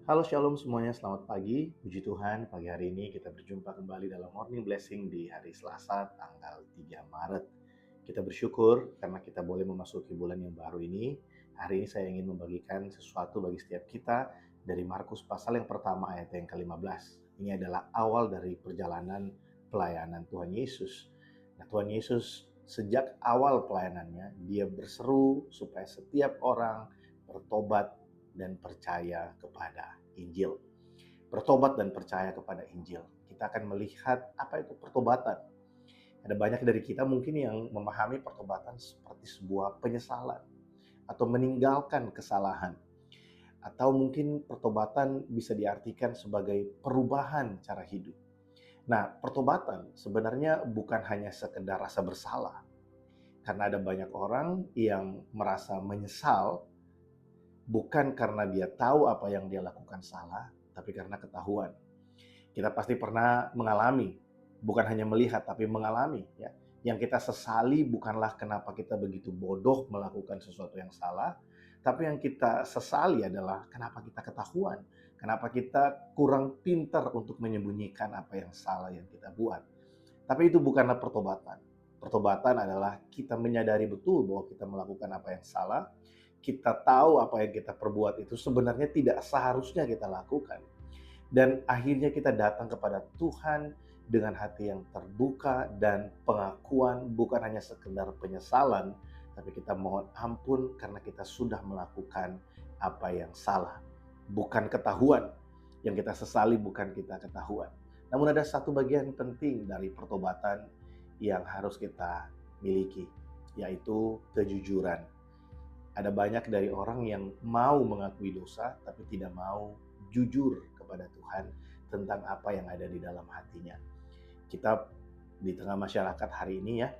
Halo Shalom semuanya, selamat pagi. Puji Tuhan, pagi hari ini kita berjumpa kembali dalam Morning Blessing di hari Selasa tanggal 3 Maret. Kita bersyukur karena kita boleh memasuki bulan yang baru ini. Hari ini saya ingin membagikan sesuatu bagi setiap kita dari Markus pasal yang pertama ayat yang ke-15. Ini adalah awal dari perjalanan pelayanan Tuhan Yesus. Nah, Tuhan Yesus sejak awal pelayanannya, dia berseru supaya setiap orang bertobat dan percaya kepada Injil. Bertobat dan percaya kepada Injil. Kita akan melihat apa itu pertobatan. Ada banyak dari kita mungkin yang memahami pertobatan seperti sebuah penyesalan atau meninggalkan kesalahan. Atau mungkin pertobatan bisa diartikan sebagai perubahan cara hidup. Nah, pertobatan sebenarnya bukan hanya sekedar rasa bersalah. Karena ada banyak orang yang merasa menyesal bukan karena dia tahu apa yang dia lakukan salah, tapi karena ketahuan. Kita pasti pernah mengalami, bukan hanya melihat, tapi mengalami. Ya. Yang kita sesali bukanlah kenapa kita begitu bodoh melakukan sesuatu yang salah, tapi yang kita sesali adalah kenapa kita ketahuan, kenapa kita kurang pintar untuk menyembunyikan apa yang salah yang kita buat. Tapi itu bukanlah pertobatan. Pertobatan adalah kita menyadari betul bahwa kita melakukan apa yang salah, kita tahu apa yang kita perbuat itu sebenarnya tidak seharusnya kita lakukan. Dan akhirnya kita datang kepada Tuhan dengan hati yang terbuka dan pengakuan bukan hanya sekedar penyesalan, tapi kita mohon ampun karena kita sudah melakukan apa yang salah. Bukan ketahuan, yang kita sesali bukan kita ketahuan. Namun ada satu bagian penting dari pertobatan yang harus kita miliki, yaitu kejujuran. Ada banyak dari orang yang mau mengakui dosa, tapi tidak mau jujur kepada Tuhan tentang apa yang ada di dalam hatinya. Kita di tengah masyarakat hari ini ya,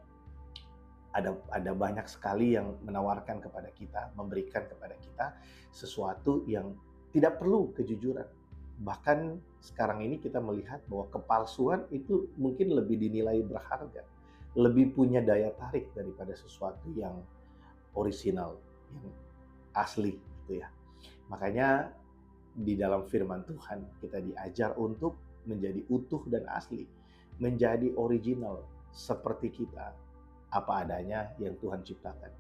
ada banyak sekali yang menawarkan kepada kita, memberikan kepada kita sesuatu yang tidak perlu kejujuran. Bahkan sekarang ini kita melihat bahwa kepalsuan itu mungkin lebih dinilai berharga, lebih punya daya tarik daripada sesuatu yang orisinal, yang asli gitu ya. Makanya di dalam firman Tuhan kita diajar untuk menjadi utuh dan asli, menjadi original seperti kita, apa adanya yang Tuhan ciptakan.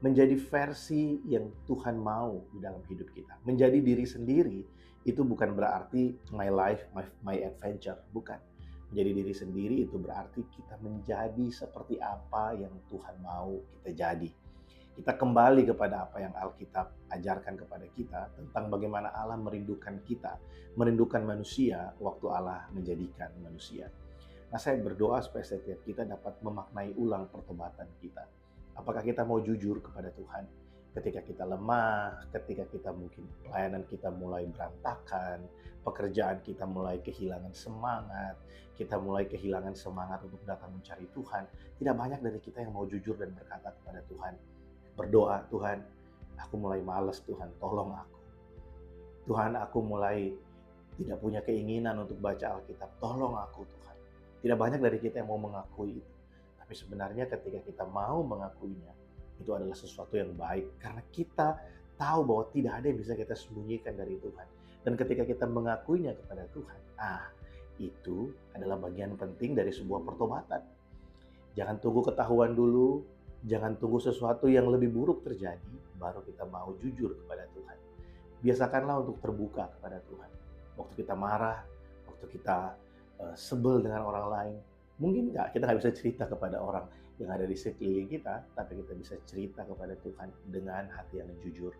Menjadi versi yang Tuhan mau di dalam hidup kita. Menjadi diri sendiri itu bukan berarti my life, my adventure, bukan. Menjadi diri sendiri itu berarti kita menjadi seperti apa yang Tuhan mau kita jadi. Kita kembali kepada apa yang Alkitab ajarkan kepada kita tentang bagaimana Allah merindukan kita, merindukan manusia waktu Allah menjadikan manusia. Nah, saya berdoa supaya setiap kita dapat memaknai ulang pertobatan kita. Apakah kita mau jujur kepada Tuhan ketika kita lemah, ketika kita mungkin pelayanan kita mulai berantakan, pekerjaan kita mulai kehilangan semangat, kita mulai kehilangan semangat untuk datang mencari Tuhan. Tidak banyak dari kita yang mau jujur dan berkata kepada Tuhan, berdoa, Tuhan, aku mulai malas Tuhan, tolong aku. Tuhan, aku mulai tidak punya keinginan untuk baca Alkitab, tolong aku Tuhan. Tidak banyak dari kita yang mau mengakui itu. Tapi sebenarnya ketika kita mau mengakuinya, itu adalah sesuatu yang baik. Karena kita tahu bahwa tidak ada yang bisa kita sembunyikan dari Tuhan. Dan ketika kita mengakuinya kepada Tuhan, itu adalah bagian penting dari sebuah pertobatan. Jangan tunggu ketahuan dulu, jangan tunggu sesuatu yang lebih buruk terjadi, baru kita mau jujur kepada Tuhan. Biasakanlah untuk terbuka kepada Tuhan. Waktu kita marah, waktu kita sebel dengan orang lain, mungkin kita nggak bisa cerita kepada orang yang ada di sekeliling kita, tapi kita bisa cerita kepada Tuhan dengan hati yang jujur.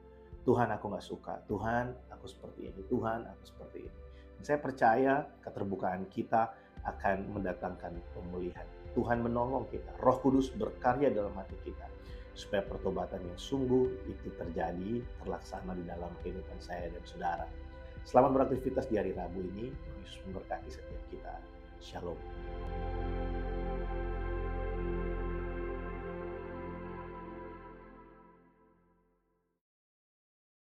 Tuhan, aku nggak suka. Tuhan, aku seperti ini. Tuhan, aku seperti ini. Dan saya percaya keterbukaan kita akan mendatangkan pemulihan. Tuhan menolong kita. Roh Kudus berkarya dalam hati kita supaya pertobatan yang sungguh itu terjadi, terlaksana di dalam kehidupan saya dan saudara. Selamat beraktivitas di hari Rabu ini. Tuhan Yesus memberkati setiap kita. Shalom.